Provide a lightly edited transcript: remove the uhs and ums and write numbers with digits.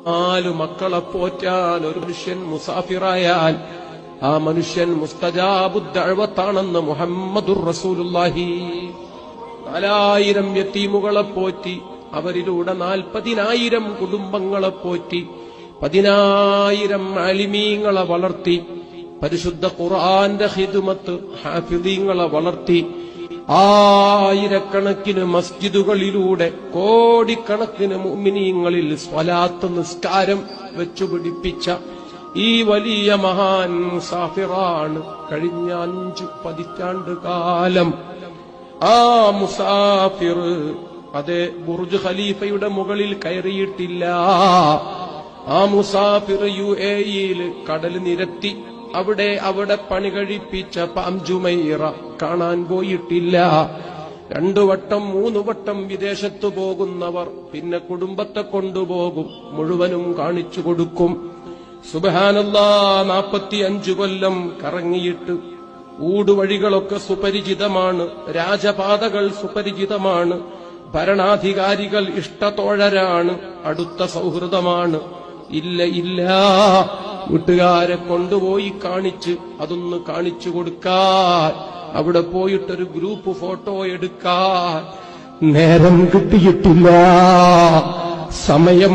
4 മക്കളെ പോറ്റാൻ ഒരു മനുഷ്യൻ മുസാഫിറായാൽ ആ മനുഷ്യൻ മുസ്തജാബുദ് ദഅവത്താണെന്ന് മുഹമ്മദുർ റസൂലുള്ളാഹി. 4000 യതീമുകളെ പോറ്റി, അവരിലൂടെ 40,000 കുടുംബങ്ങളെ പോറ്റി, 10,000 ആലിമീങ്ങളെ വളർത്തി, പരിശുദ്ധ ഖുർആന്റെ ഖിദ്മത്ത് ഹാഫിളീങ്ങളെ വളർത്തി, ആയിരക്കണക്കിന് മസ്ജിദുകളിലൂടെ കോടിക്കണക്കിന് മുഅ്മിനീങ്ങളിൽ സ്വലാത്ത് നിസ്കാരം വെച്ചുപിടിപ്പിച്ച ഈ വലിയ മഹാൻ മുസാഫിറാണ്. കഴിഞ്ഞ 5 പതിറ്റാണ്ട് കാലം ആ മുസാഫിർ അതെ ബുർജ് ഖലീഫയുടെ മുകളിൽ കയറിയിട്ടില്ല. ആ മുസാഫിർ UAE-യിൽ കടൽ നിരത്തി അവിടെ പണി കഴിപ്പിച്ച പാം ജുമൈറ കാണാൻ പോയിട്ടില്ല. 2 വട്ടം 3 വട്ടം വിദേശത്തു പോകുന്നവർ പിന്നെ കുടുംബത്തെ കൊണ്ടുപോകും, മുഴുവനും കാണിച്ചു കൊടുക്കും. സുബ്ഹാനല്ലാഹ്, 45 കൊല്ലം കറങ്ങിയിട്ട് ഊടുവഴികളൊക്കെ സുപരിചിതമാണ്, രാജപാതകൾ സുപരിചിതമാണ്, ഭരണാധികാരികൾ ഇഷ്ടത്തോഴരാണ്, അടുത്ത സൗഹൃദമാണ്. ഇല്ല, വീട്ടുകാരെ കൊണ്ടുപോയി കാണിച്ച് അതൊന്ന് കാണിച്ചു കൊടുക്കാൻ, അവിടെ പോയിട്ടൊരു ഗ്രൂപ്പ് ഫോട്ടോ എടുക്കാൻ നേരം കിട്ടിയിട്ടില്ല. സമയം